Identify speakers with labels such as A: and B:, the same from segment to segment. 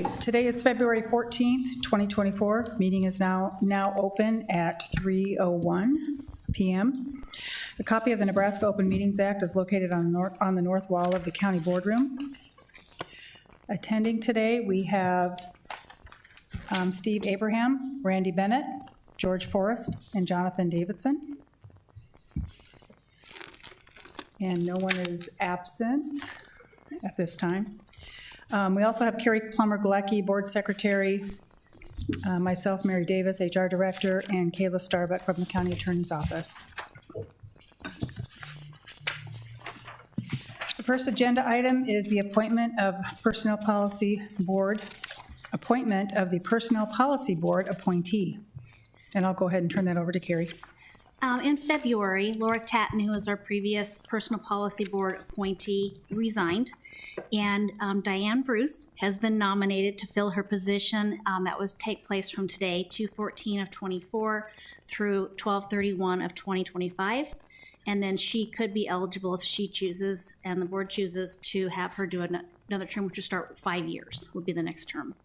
A: Today is February 14th, 2024. Meeting is now open at 3:01 p.m. A copy of the Nebraska Open Meetings Act is located on the north wall of the county boardroom. Attending today, we have Steve Abraham, Randy Bennett, George Forrest, and Jonathan Davidson. And no one is absent at this time. We also have Carrie Plummer-Galecki, Board Secretary, myself, Mary Davis, HR Director, and Kayla Starbuck from the County Attorney's Office. The first agenda item is the appointment of the Personnel Policy Board appointee. And I'll go ahead and turn that over to Carrie.
B: In February, Laura Tatton, who was our previous Personal Policy Board appointee, resigned, and Diane Bruce has been nominated to fill her position. That was take place from today, 2/14 of 24 through 12/31 of 2025, and then she could be eligible if she chooses, and the board chooses, to have her do another term, which will start 5 years, would be the next term.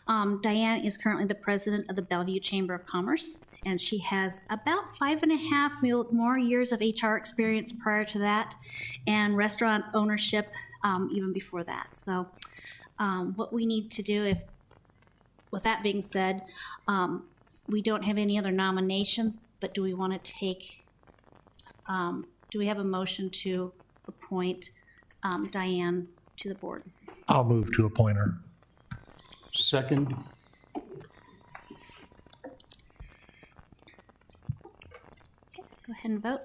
B: Diane is currently the president of the Bellevue Chamber of Commerce, and she has about 5.5 more years of HR experience prior to that, and restaurant ownership even before that. So what we need to do, with that being said, we don't have any other nominations, but do we want to take, do we have a motion to appoint Diane to the board?
C: I'll move to appoint her.
D: Second.
B: Go ahead and vote.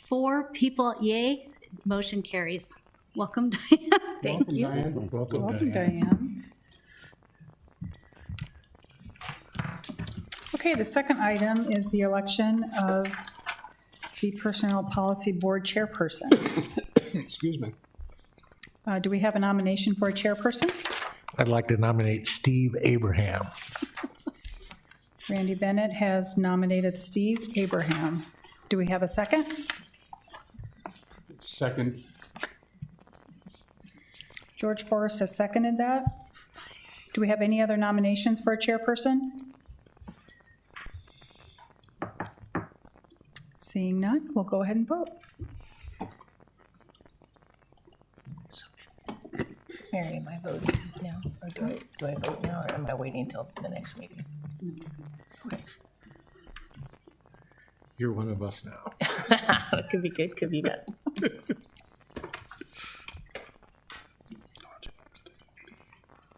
B: Four people, yay. Motion carries. Welcome, Diane. Thank you.
D: Diane.
A: Welcome, Diane. Okay, the second item is the election of the Personnel Policy Board Chairperson.
D: Excuse me.
A: Do we have a nomination for a chairperson?
C: I'd like to nominate Steve Abraham.
A: Randy Bennett has nominated Steve Abraham. Do we have a second?
D: Second.
A: George Forrest has seconded that. Do we have any other nominations for a chairperson? Seeing none, we'll go ahead and vote.
E: Mary, am I voting now, or do I vote now, or am I waiting until the next meeting? Okay.
C: You're one of us now.
E: It could be good, could be bad.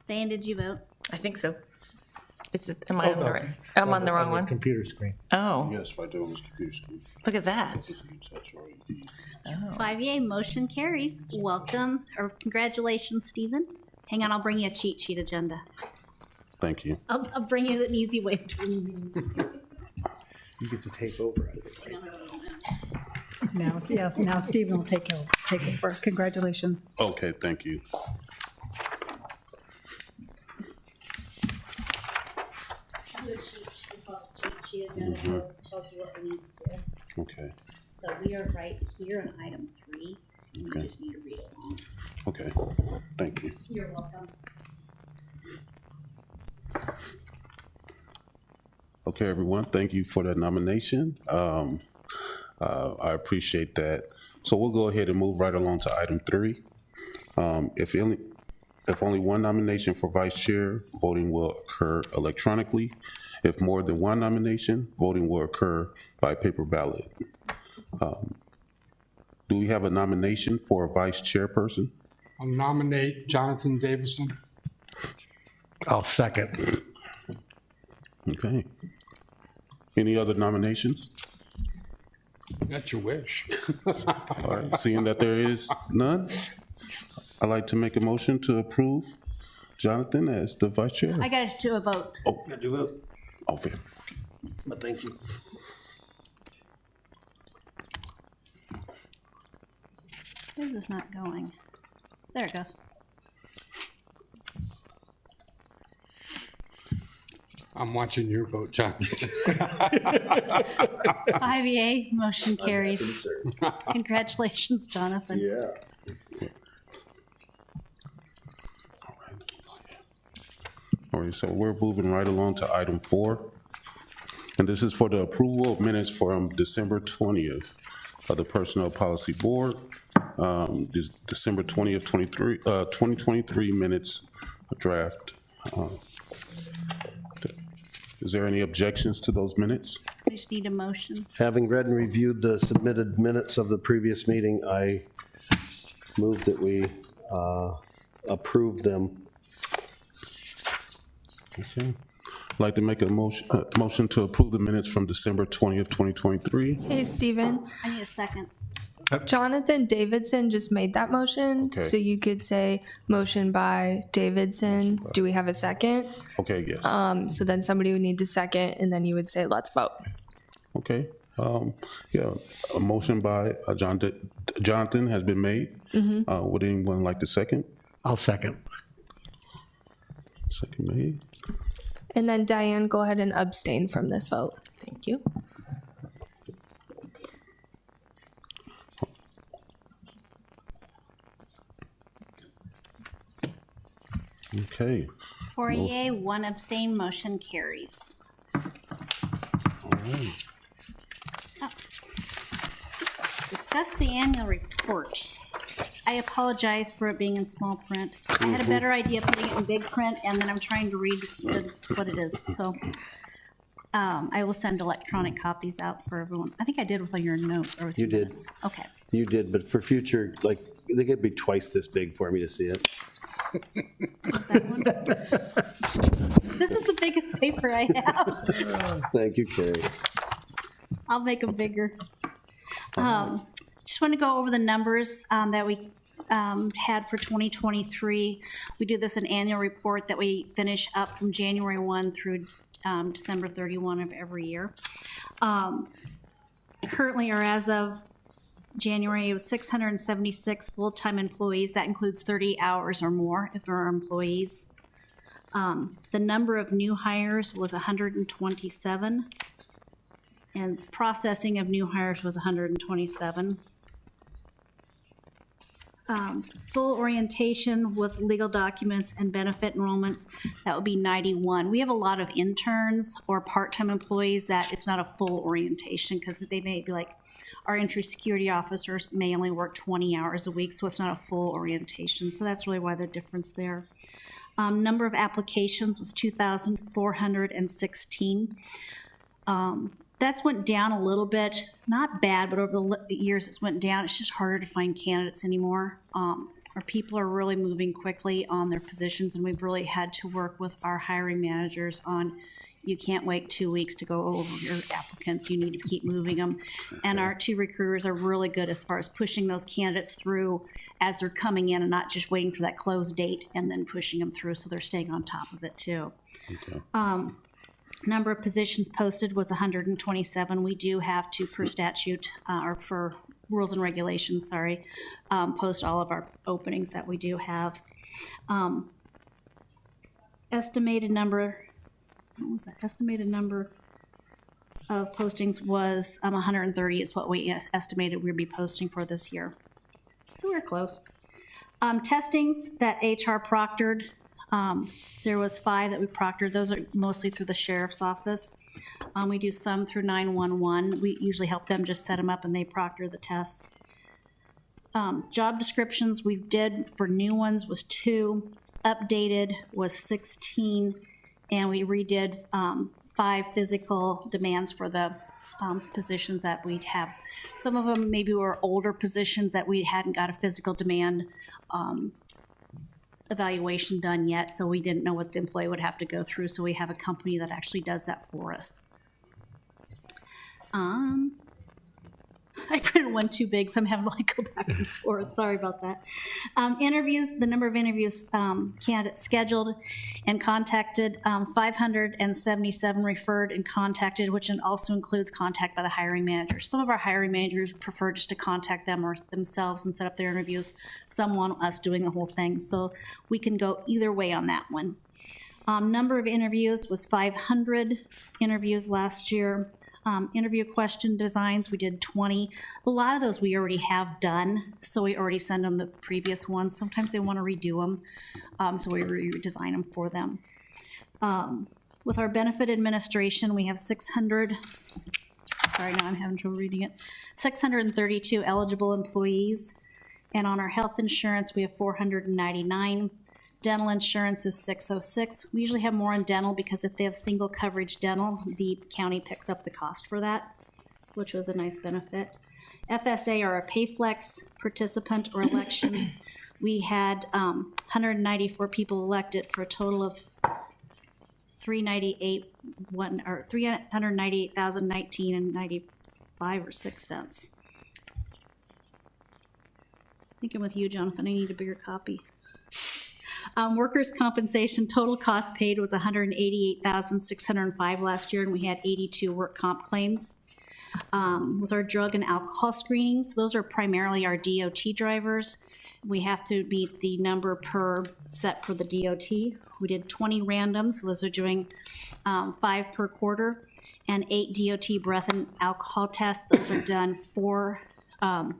B: Diane, did you vote?
E: I think so. Am I on the right? I'm on the wrong one.
C: Computer screen.
E: Oh,
F: Yes, right there on this computer screen.
E: look at that.
F: That's right.
B: 5 yay, motion carries. Welcome, or congratulations, Stephen. Hang on, I'll bring you a cheat sheet agenda.
F: Thank you.
B: I'll bring you an easy way to.
C: You get to take over.
A: Now, yes, now Stephen will take over. Congratulations.
F: Okay, thank you.
B: Tells you what we need to do.
F: Okay,
B: So we are right here on item 3, and you
F: Okay.
B: just need to read it along.
F: okay, thank you.
B: You're welcome.
F: Okay, everyone, thank you for that nomination. I appreciate that. So we'll go ahead and move right along to item 3. If only one nomination for vice chair, voting will occur electronically. If more than one nomination, voting will occur by paper ballot. Do we have a nomination for a vice chairperson?
D: I'll nominate Jonathan Davison.
C: I'll second.
F: Okay. Any other nominations?
D: That's your wish.
F: All right, seeing that there is none, I'd like to make a motion to approve Jonathan as the vice chair.
B: I got to do a vote.
F: Oh, did you vote? Oh, fair. But thank you.
B: Where's this not going? There it goes.
D: I'm watching your vote, Jonathan.
B: 5 yea, motion carries. Congratulations, Jonathan.
F: All right, so we're moving right along to item 4. And this is for the approval of minutes from December 20th of the Personnel Policy Board. This December 20th, 2023 minutes draft. Is there any objections to those minutes?
B: We just need a motion.
G: Having read and reviewed the submitted minutes of the previous meeting, I move that we approve them.
F: Okay. I'd like to make a motion to approve the minutes from December 20th, 2023.
H: Hey, Steven.
B: I need a second.
H: Jonathan Davidson just made that motion.
F: Okay.
H: So you could say motion by Davidson. Do we have a second?
F: Okay, yes.
H: So then somebody would need to second, and then you would say, let's vote.
F: Okay. Yeah, a motion by Jonathan has been made. Would anyone like to second?
C: I'll second.
F: Second made.
H: And then Diane, go ahead and abstain from this vote.
E: Thank you.
F: Okay.
B: 4 yea, 1 abstain, motion carries.
F: All right.
B: Discuss the annual report. I apologize for it being in small print. I had a better idea putting it in big print, and then I'm trying to read what it is. So I will send electronic copies out for everyone. I think I did with all your notes or with
G: You
B: your
G: did.
B: minutes. Okay.
G: You did, but for future, like, they could be twice this big for me to see it.
B: That one. This is the biggest paper I have.
G: Thank you, Carrie.
B: I'll make them bigger. Just want to go over the numbers that we had for 2023. We do this an annual report that we finish up from January 1 through December 31 of every year. Currently, or as of January, it was 676 full-time employees. That includes 30 hours or more if they're our employees. The number of new hires was 127, and processing of new hires was 127. Full orientation with legal documents and benefit enrollments, that would be 91. We have a lot of interns or part-time employees that it's not a full orientation because they may be like, our entry security officers may only work 20 hours a week, so it's not a full orientation. So that's really why the difference there. Number of applications was 2,416. That's went down a little bit, not bad, but over the years it's went down. It's just harder to find candidates anymore. Our people are really moving quickly on their positions, and we've really had to work with our hiring managers on, you can't wait 2 weeks to go over your applicants. You need to keep moving them. And our 2 recruiters are really good as far as pushing those candidates through as they're coming in and not just waiting for that close date and then pushing them through, so they're staying on top of it too.
F: Okay.
B: Number of positions posted was 127. We do have to, per statute, or for rules and regulations, post all of our openings that we do have. Estimated number, what was that? Estimated number of postings was 130 is what we estimated we'd be posting for this year. So we're close. Testings that HR proctored, there was 5 that we proctored. Those are mostly through the sheriff's office. We do some through 911. We usually help them just set them up and they proctor the tests. Job descriptions we did for new ones was 2, updated was 16, and we redid 5 physical demands for the positions that we'd have. Some of them maybe were older positions that we hadn't got a physical demand evaluation done yet, so we didn't know what the employee would have to go through, so we have a company that actually does that for us. I printed one too big, so I'm having to like go back and forth. Sorry about that. Interviews, the number of interviews candidates scheduled and contacted, 577 referred and contacted, which also includes contact by the hiring manager. Some of our hiring managers prefer just to contact them or themselves and set up their interviews. Some want us doing the whole thing, so we can go either way on that one. Number of interviews was 500 interviews last year. Interview question designs, we did 20. A lot of those we already have done, so we already send them the previous ones. Sometimes they want to redo them, so we redesign them for them. With our benefit administration, we have 600, sorry, now I'm having trouble reading it, 632 eligible employees. And on our health insurance, we have 499. Dental insurance is 606. We usually have more on dental because if they have single coverage dental, the county picks up the cost for that, which was a nice benefit. FSA are a PayFlex participant or elections. We had 194 people elected for a total of 398,019 and 95 or 6 cents. Thinking with you, Jonathan, I need a bigger copy. Workers' compensation, total cost paid was $188,605 last year, and we had 82 work comp claims. With our drug and alcohol screenings, those are primarily our DOT drivers. We have to meet the number set per the DOT. We did 20 randoms, so those are doing 5 per quarter, and 8 DOT breath and alcohol tests. Those are done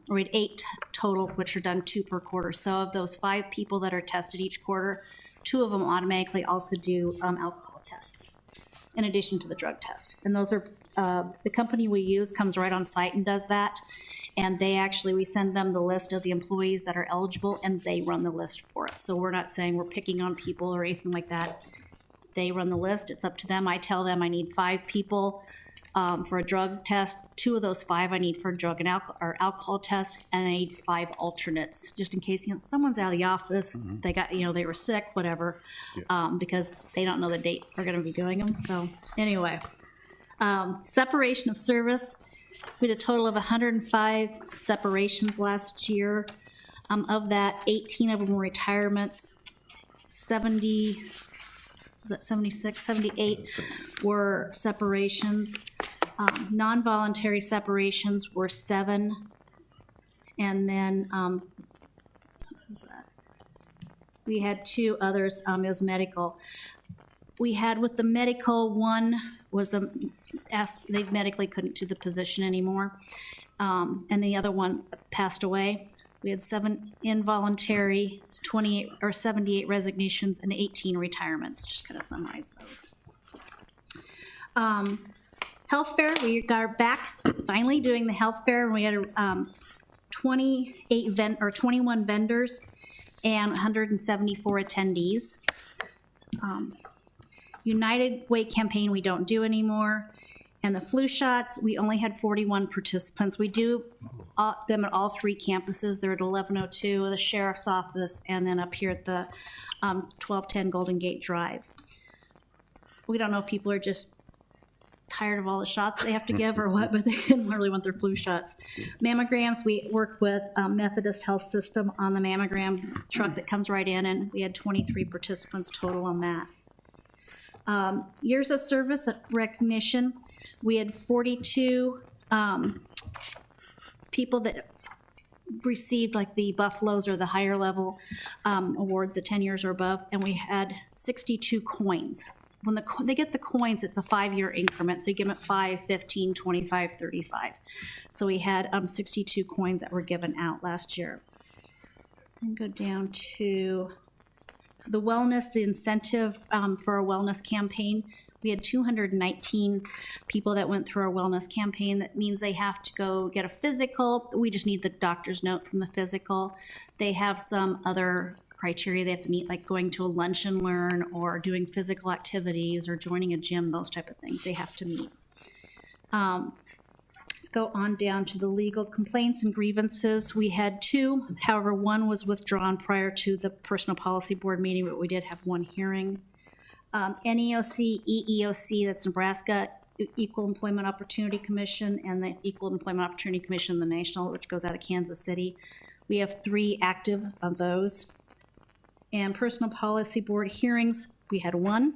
B: we had 8 total, which are done 2 per quarter. So of those 5 people that are tested each quarter, 2 of them automatically also do alcohol tests in addition to the drug test. And those are, the company we use comes right on site and does that. And we send them the list of the employees that are eligible, and they run the list for us. So we're not saying we're picking on people or anything like that. They run the list. It's up to them. I tell them I need 5 people for a drug test. 2 of those 5 I need for a drug and alcohol test, and I need 5 alternates, just in case someone's out of the office, they got they were sick, whatever, because they don't know the date we're going to be doing them. So anyway, separation of service, we had a total of 105 separations last year. Of that, 18 of them were retirements. 78 were separations. Non-voluntary separations were 7. And then, what was that? We had 2 others, it was medical. We had with the medical, one was they medically couldn't do the position anymore. And the other one passed away. We had 7 involuntary, 28 or 78 resignations, and 18 retirements. Just kind of summarize those. Health fair, we got back finally doing the health fair, and we had 21 vendors and 174 attendees. United Way campaign we don't do anymore. And the flu shots, we only had 41 participants. We do them at all 3 campuses. They're at 1102, the sheriff's office, and then up here at the 1210 Golden Gate Drive. We don't know if people are just tired of all the shots they have to give or what, but they didn't really want their flu shots. Mammograms, we worked with Methodist Health System on the mammogram truck that comes right in, and we had 23 participants total on that. Years of service recognition, we had 42 people that received like the Buffaloes or the higher level awards, the 10 years or above, and we had 62 coins. When they get the coins, it's a 5-year increment, so you give them 5, 15, 25, 35. So we had 62 coins that were given out last year. And go down to the wellness, the incentive for a wellness campaign. We had 219 people that went through our wellness campaign. That means they have to go get a physical. We just need the doctor's note from the physical. They have some other criteria they have to meet, like going to a lunch and learn or doing physical activities or joining a gym, those type of things they have to meet. Let's go on down to the legal complaints and grievances. We had 2, however, 1 was withdrawn prior to the Personal Policy Board meeting, but we did have 1 hearing. NEOC, EEOC, that's Nebraska Equal Employment Opportunity Commission, and the Equal Employment Opportunity Commission, the national, which goes out of Kansas City. We have 3 active of those. And Personal Policy Board hearings, we had 1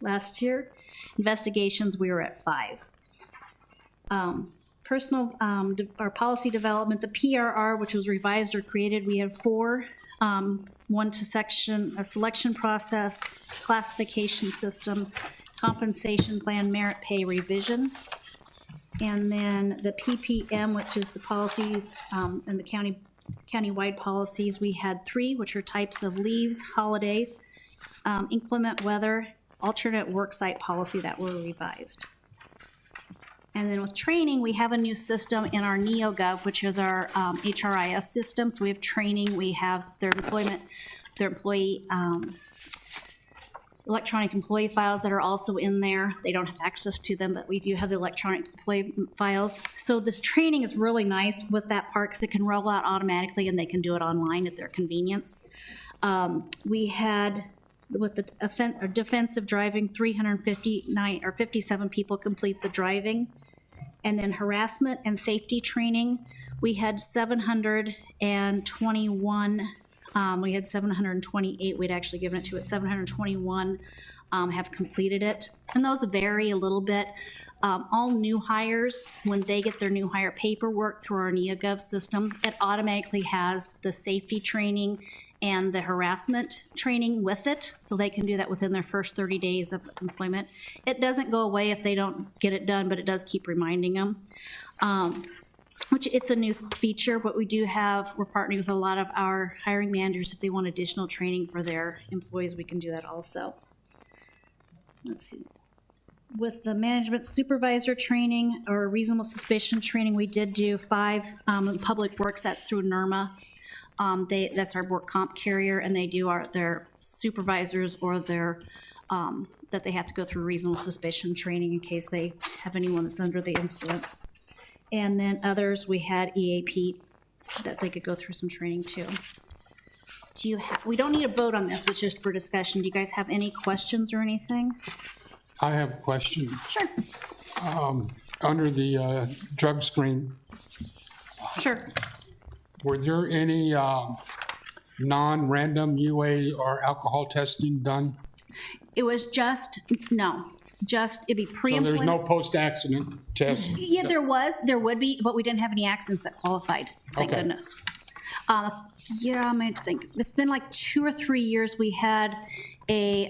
B: last year. Investigations, we were at 5. Our policy development, the PRR, which was revised or created, we have 4 a selection process, classification system, compensation plan, merit pay revision. And then the PPM, which is the policies and the countywide policies, we had 3, which are types of leaves, holidays, inclement weather, alternate worksite policy that were revised. And then with training, we have a new system in our NeoGov, which is our HRIS system. So we have training, we have their employee electronic employee files that are also in there. They don't have access to them, but we do have the electronic employee files. So this training is really nice with that part because it can roll out automatically and they can do it online at their convenience. We had, with the defensive driving, 57 people complete the driving. And then harassment and safety training, we had 721. We had 728 we'd actually given it to it. 721 have completed it. And those vary a little bit. All new hires, when they get their new hire paperwork through our NeoGov system, it automatically has the safety training and the harassment training with it, so they can do that within their first 30 days of employment. It doesn't go away if they don't get it done, but it does keep reminding them. Which it's a new feature, but we do have, we're partnering with a lot of our hiring managers. If they want additional training for their employees, we can do that also. Let's see. With the management supervisor training or reasonable suspicion training, we did do 5 public works. That's through NERMA. That's our work comp carrier, and they do their supervisors or their that they have to go through reasonable suspicion training in case they have anyone that's under the influence. And then others, we had EAP that they could go through some training too. We don't need a vote on this, it's just for discussion. Do you guys have any questions or anything?
D: I have a question.
B: Sure.
D: Under the drug screen,
B: Sure.
D: were there any non-random UA or alcohol testing done?
B: It was just, no, it'd be
D: So
B: pre-employment.
D: there's no post-accident test?
B: Yeah, there would be, but we didn't have any accidents that qualified, thank
D: Okay.
B: goodness. Yeah, I might think, it's been like 2 or 3 years, we had a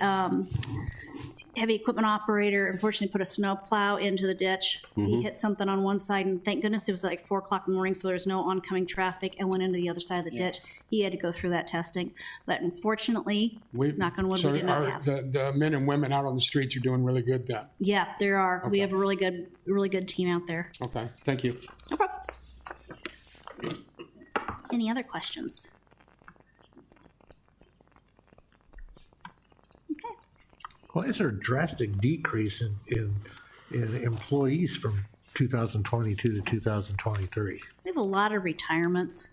B: heavy equipment operator unfortunately put a snow plow into the ditch. He hit something on one side, and thank goodness it was like 4 o'clock in the morning, so there was no oncoming traffic, and went into the other side of the ditch. He had to go through that testing, but unfortunately, knock on wood, we did not have.
D: The men and women out on the streets are doing really good then?
B: Yeah, there are. We have a really good team out there.
D: Okay, thank you.
B: No problem. Any other questions? Okay.
C: Why is there a drastic decrease in employees from 2022 to 2023?
B: We have a lot of retirements.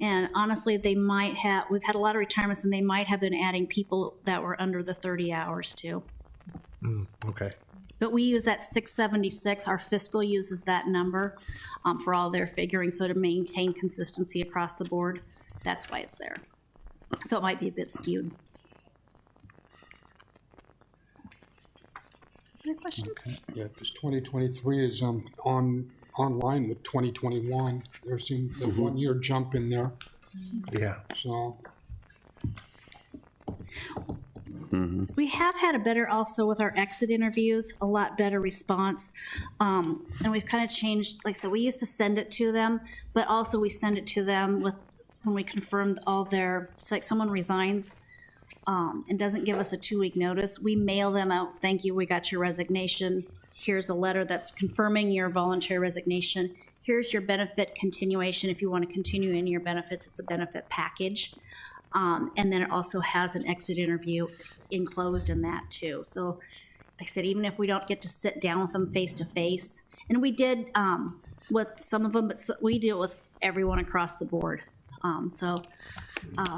B: And honestly, we've had a lot of retirements, and they might have been adding people that were under the 30 hours too.
C: Okay.
B: But we use that 676, our fiscal uses that number for all their figuring, so to maintain consistency across the board, that's why it's there. So it might be a bit skewed. Other questions?
D: Yeah, because 2023 is online with 2021. There seems a 1-year jump in there,
C: Yeah.
D: so.
B: We have had a better, also with our exit interviews, a lot better response. And we've kind of changed, like I said, we used to send it to them, but also we send it to them when we confirmed all their, it's like someone resigns and doesn't give us a 2-week notice, we mail them out, thank you, we got your resignation. Here's a letter that's confirming your voluntary resignation. Here's your benefit continuation. If you want to continue in your benefits, it's a benefit package. And then it also has an exit interview enclosed in that too. So like I said, even if we don't get to sit down with them face to face, and we did with some of them, but we do it with everyone across the board.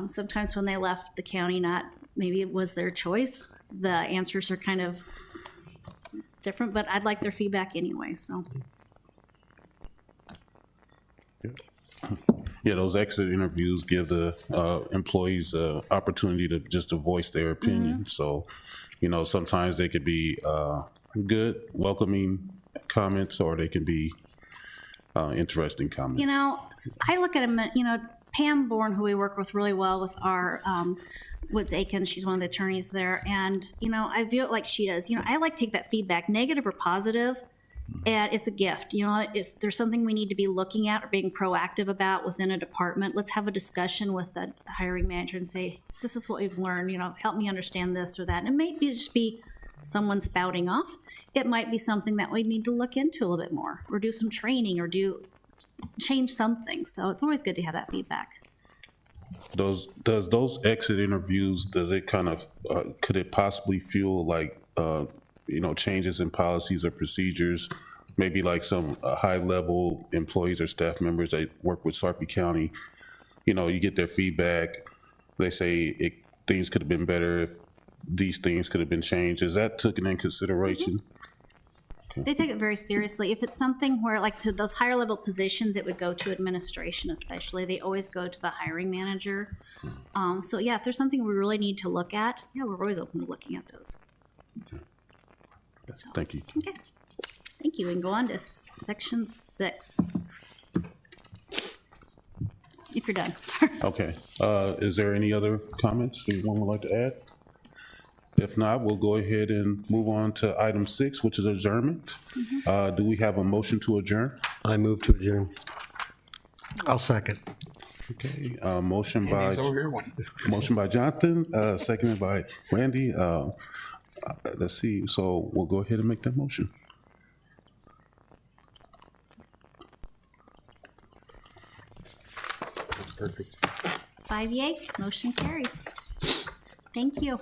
B: Sometimes when they left the county, maybe it was their choice, the answers are kind of different, but I'd like their feedback anyway, so.
F: Yeah, those exit interviews give the employees an opportunity to voice their opinion. So, sometimes they could be good, welcoming comments, or they can be interesting comments.
B: I look at them, Pam Bourne, who we work with really well with our Woods Aiken, she's one of the attorneys there, and I view it like she does. I like to take that feedback, negative or positive, and it's a gift. If there's something we need to be looking at or being proactive about within a department, let's have a discussion with the hiring manager and say, this is what we've learned, help me understand this or that. And it may just be someone spouting off. It might be something that we need to look into a little bit more, or do some training, or change something. So it's always good to have that feedback.
F: Does those exit interviews, does it kind of, could it possibly fuel like, changes in policies or procedures? Maybe like some high-level employees or staff members that work with Sarpy County, you get their feedback. They say things could have been better if these things could have been changed. Is that taken in consideration?
B: They take it very seriously. If it's something where, like, to those higher level positions, it would go to administration especially. They always go to the hiring manager. So yeah, if there's something we really need to look at, yeah, we're always open to looking at those.
F: Thank you.
B: Okay, thank you. And go on to section 6. If you're done.
F: Okay. Is there any other comments anyone would like to add? If not, we'll go ahead and move on to item 6, which is adjournment. Do we have a motion to adjourn?
G: I move to adjourn.
C: I'll second.
F: Okay, motion
D: Andy's over
F: by,
D: here one.
F: motion by Jonathan, seconded by Randy. Let's see, so we'll go ahead and make that motion.
D: Perfect.
B: 5 yay, motion carries. Thank you.